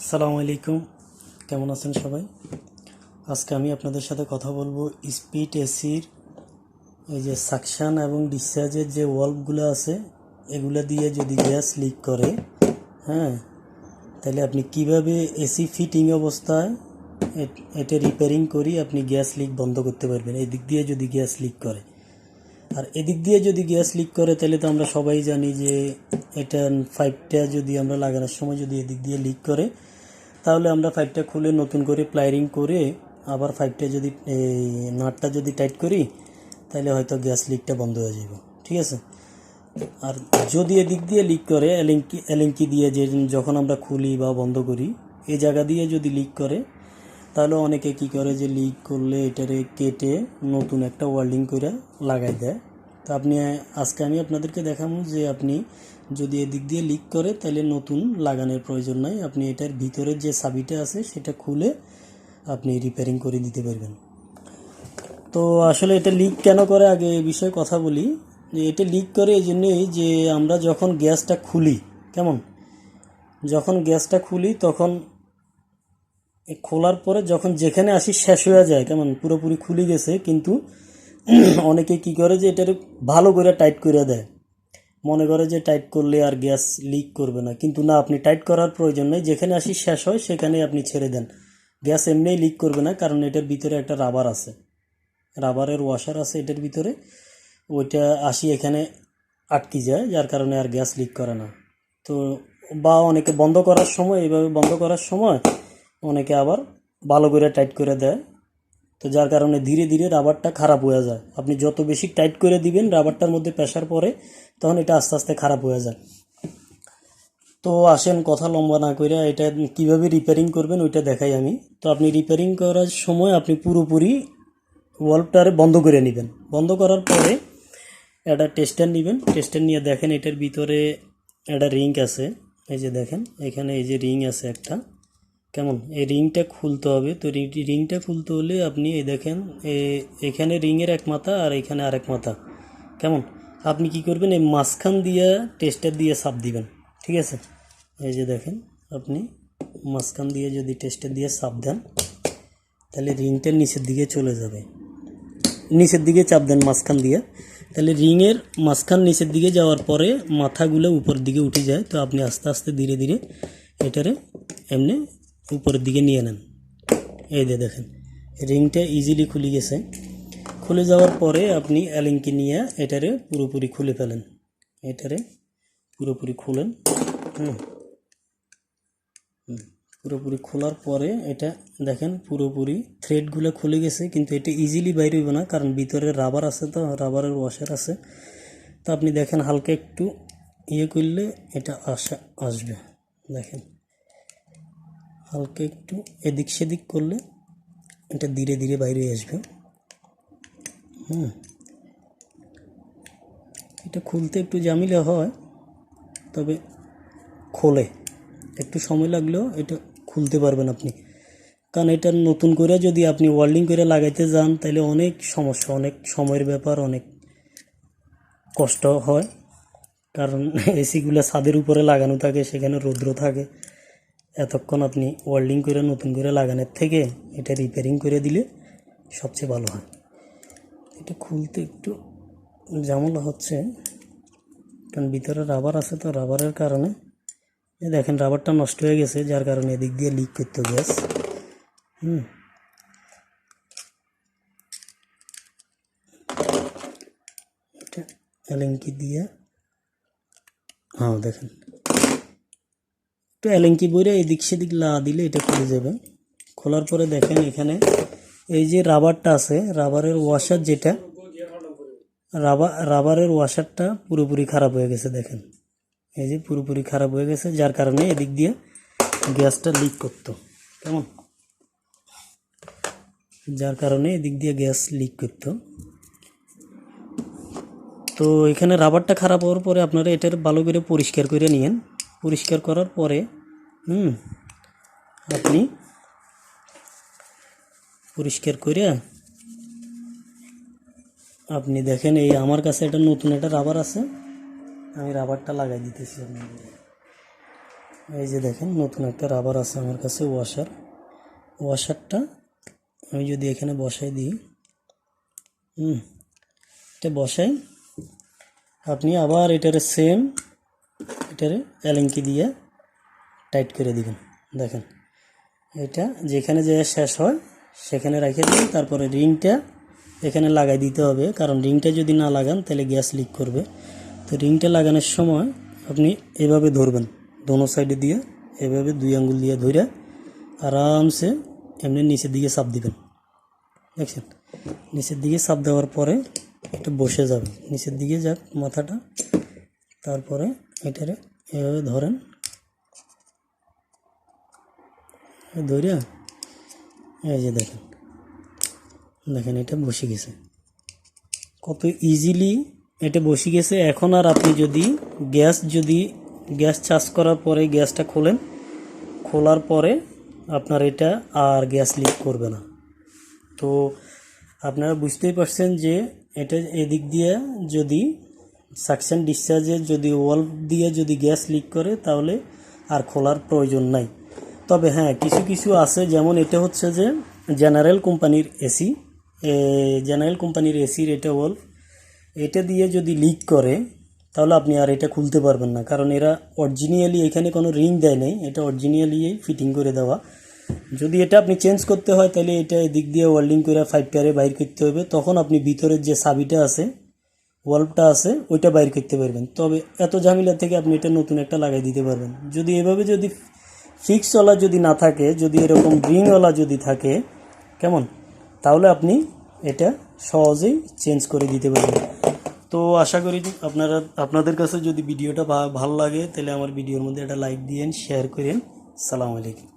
আসসালামু আলাইকুম, কেমন আছেন সবাই? আজকে আমি আপনাদের সাথে কথা বলবো স্পিড এসির এই যে সাকশান এবং ডিসচার্জের যে ওয়ালভগুলো আছে এগুলো দিয়ে যদি গ্যাস লিক করে, হ্যাঁ, তাহলে আপনি কিভাবে এসি ফিটিং অবস্থায় এটা রিপেয়ারিং করি আপনি গ্যাস লিক বন্ধ করতে পারবেন এদিক দিয়ে যদি গ্যাস লিক করে। আর এদিক দিয়ে যদি গ্যাস লিক করে তাহলে তো আমরা সবাই জানি যে এটা পাইপটা যদি আমরা লাগানোর সময় যদি এদিক দিয়ে লিক করে তাহলে আমরা পাইপটা খুলে নতুন করে প্লায়ারিং করে আবার পাইপটা যদি এই নাটটা যদি টাইট করি তাহলে হয়তো গ্যাস লিকটা বন্ধ হয়ে যাবে, ঠিক আছে। আর যদি এদিক দিয়ে লিক করে এলিঙ্কি দিয়ে যে যখন আমরা খুলি বা বন্ধ করি এই জায়গা দিয়ে যদি লিক করে তাহলে অনেকে কি করে যে লিক করলে এটারে কেটে নতুন একটা ওয়েল্ডিং করে লাগাই দেয়। তো আজকে আমি আপনাদেরকে দেখাবো যে আপনি যদি এদিক দিয়ে লিক করে তাহলে নতুন লাগানোর প্রয়োজন নাই, আপনি এটার ভিতরের যে চাবিটা আছে সেটা খুলে আপনি রিপেয়ারিং করে দিতে পারবেন। তো আসলে এটা লিক কেন করে আগে এই বিষয়ে কথা বলি। যে এটা লিক করে এই জন্যই যে আমরা যখন গ্যাসটা খুলি, কেমন, যখন গ্যাসটা খুলি তখন খোলার পরে যখন যেখানে আসি শেষ হয়ে যায়, কেমন পুরোপুরি খুলে গেছে, কিন্তু অনেকে কি করে যে এটার ভালো করে টাইট করে দেয়, মনে করে যে টাইট করলে আর গ্যাস লিক করবে না, কিন্তু না, আপনি টাইট করার প্রয়োজন নেই, যেখানে আসি শেষ হয় সেখানেই আপনি ছেড়ে দেন, গ্যাস এমনিই লিক করবে না, কারণ এটার ভিতরে একটা রাবার আছে, রাবারের ওয়াশার আছে এটার ভিতরে, ওইটা আসি এখানে আটকে যায়, যার কারণে আর গ্যাস লিক করে না। তো বা অনেকে বন্ধ করার সময় এইভাবে বন্ধ করার সময় অনেকে আবার ভালো করে টাইট করে দেয়, তো যার কারণে ধীরে ধীরে রাবারটা খারাপ হয়ে যায়। আপনি যত বেশি টাইট করে দিবেন রাবারটার মধ্যে প্রেসার পড়ে তখন এটা আস্তে আস্তে খারাপ হয়ে যায়। তো আসেন কথা লম্বা না করে এটা কিভাবে রিপেয়ারিং করবেন ওইটা দেখাই আমি। তো আপনি রিপেয়ারিং করার সময় আপনি পুরোপুরি ওয়ালভটারে বন্ধ করে নেবেন। বন্ধ করার পরে একটা টেস্টার নেবেন, টেস্টার নিয়ে দেখেন এটার ভিতরে একটা রিং আছে, এই যে দেখেন এখানে এই যে রিং আছে একটা, কেমন, এই রিংটা খুলতে হবে। তো রিংটা খুলতে হলে আপনি এই দেখেন এখানে রিংয়ের এক মাথা আর এখানে আরেক মাথা, কেমন, আপনি কি করবেন এই মাঝখান দিয়ে টেস্টার দিয়ে চাপ দিবেন, ঠিক আছে। এই যে দেখেন আপনি মাঝখান দিয়ে যদি টেস্টার দিয়ে চাপ দেন তাহলে রিংটা নিচের দিকে চলে যাবে, নিচের দিকে চাপ দেন মাঝখান দিয়ে, তাহলে রিংয়ের মাঝখান নিচের দিকে যাওয়ার পরে মাথাগুলো উপর দিকে উঠে যায়। তো আপনি আস্তে আস্তে ধীরে ধীরে এটারে এমনি উপরের দিকে নিয়ে নেন। এই যে দেখেন রিংটা ইজিলি খুলে গেছে। খুলে যাওয়ার পরে আপনি অ্যালিঙ্কি নিয়ে এটারে পুরোপুরি খুলে ফেলেন, এটারে পুরোপুরি খুলেন। হুম পুরোপুরি খোলার পরে এটা দেখেন পুরোপুরি থ্রেডগুলো খুলে গেছে, কিন্তু এটা ইজিলি বাইরে হইব না, কারণ ভিতরে রাবার আছে, তো রাবারের ওয়াশার আছে। তো আপনি দেখেন হালকা একটু ইয়ে করলে এটা আসবে, দেখেন হালকা একটু এদিক সেদিক করলে এটা ধীরে ধীরে বাইরে আসবে। এটা খুলতে একটু ঝামেলা হয়, তবে খোলে, একটু সময় লাগলেও এটা খুলতে পারবেন আপনি, কারণ এটা নতুন করে যদি আপনি ওয়েল্ডিং করে লাগাইতে যান তাহলে অনেক সমস্যা, অনেক সময়ের ব্যাপার, অনেক কষ্ট হয়, কারণ এসিগুলো ছাদের উপরে লাগানো থাকে, সেখানে রৌদ্র থাকে, এতক্ষণ আপনি ওয়েল্ডিং করে নতুন করে লাগানোর থেকে এটা রিপেয়ারিং করে দিলে সবচেয়ে ভালো হয়। এটা খুলতে একটু ঝামেলা হচ্ছে, কারণ ভিতরে রাবার আছে, তো রাবারের কারণে দেখেন রাবারটা নষ্ট হয়ে গেছে, যার কারণে এদিক দিয়ে লিক করতো গ্যাস। এটা এলেঙ্কি দিয়ে, হ্যাঁ দেখেন একটু এলেঙ্কি বইরে এদিক সেদিক দিলে এটা খুলে যাবে। খোলার পরে দেখেন এখানে এই যে রাবারটা আছে, রাবারের ওয়াশার যেটা, রাবারের ওয়াশারটা পুরোপুরি খারাপ হয়ে গেছে, দেখেন এই যে পুরোপুরি খারাপ হয়ে গেছে, যার কারণে এদিক দিয়ে গ্যাসটা লিক করতো, কেমন, যার কারণে এদিক দিয়ে গ্যাস লিক করতো। তো এখানে রাবারটা খারাপ হওয়ার পরে আপনারা এটার ভালো করে পরিষ্কার করে নিয়েন। পরিষ্কার করার পরে আপনি পরিষ্কার করে আপনি দেখেন এই আমার কাছে একটা নতুন একটা রাবার আছে, আমি রাবারটা লাগাই দিতেছি আপনাদের। এই যে দেখেন নতুন একটা রাবার আছে আমার কাছে, ওয়াশারটা আমি যদি এখানে বসাই দিই, এটা বসাই, আপনি আবার এটারে অ্যালেঙ্কি দিয়ে টাইট করে দিবেন। দেখেন এটা যেখানে যে শেষ হয় সেখানে রেখে দিন, তারপরে রিংটা এখানে লাগাই দিতে হবে, কারণ রিংটা যদি না লাগান তাহলে গ্যাস লিক করবে। তো রিংটা লাগানোর সময় আপনি এভাবে ধরবেন, দোনো সাইডে দিয়ে এভাবে 2 আঙ্গুল দিয়ে ধরে আরামসে এমনি নিচের দিকে চাপ দিবেন। দেখছেন, নিচের দিকে চাপ দেওয়ার পরে এটা বসে যাবে, নিচের দিকে যাক মাথাটা, তারপরে এটারে এভাবে ধরেন, ধরিয়া এই যে দেখেন এটা বসে গেছে, কত ইজিলি এটা বসে গেছে। এখন আর আপনি যদি গ্যাস চার্জ করার পরে গ্যাসটা খোলার পরে আপনার এটা আর গ্যাস লিক করবে না। তো আপনারা বুঝতেই পারছেন যে এটা এদিক দিয়ে যদি সাকশন ডিসচার্জের যদি ওয়ালভ দিয়ে যদি গ্যাস লিক করে তাহলে আর খোলার প্রয়োজন নাই। তবে হ্যাঁ, কিছু কিছু আছে, যেমন এটা হচ্ছে যে জেনারেল কোম্পানির এসির এটা ওয়ালভ, এটা দিয়ে যদি লিক করে তাহলে আপনি আর এটা খুলতে পারবেন না, কারণ এরা অরিজিনালি এখানে কোনো রিং দেয় নেই, এটা অরিজিনালি ফিটিং করে দেওয়া। যদি এটা আপনি চেঞ্জ করতে হয় তাহলে এটা এদিক দিয়ে ওয়েল্ডিং করে 5 পেয়ারে বাইর করতে হবে, তখন আপনি ভিতরের যে চাবিটা আছে, ওয়াল্ভটা আছে, ওইটা বাইর করতে পারবেন। তবে এত ঝামেলা থেকে আপনি এটা নতুন একটা লাগাই দিতে পারবেন। যদি এভাবে যদি ফিক্সওয়ালা যদি না থাকে, যদি এরকম রিংওয়ালা যদি থাকে কেমন, তাহলে আপনি এটা সহজেই চেঞ্জ করে দিতে পারবেন। তো আশা করি আপনাদের কাছে যদি ভিডিওটা ভালো লাগে তাহলে আমার ভিডিওর মধ্যে একটা লাইক দিয়েন, শেয়ার করেন। আসসালামু আলাইকুম।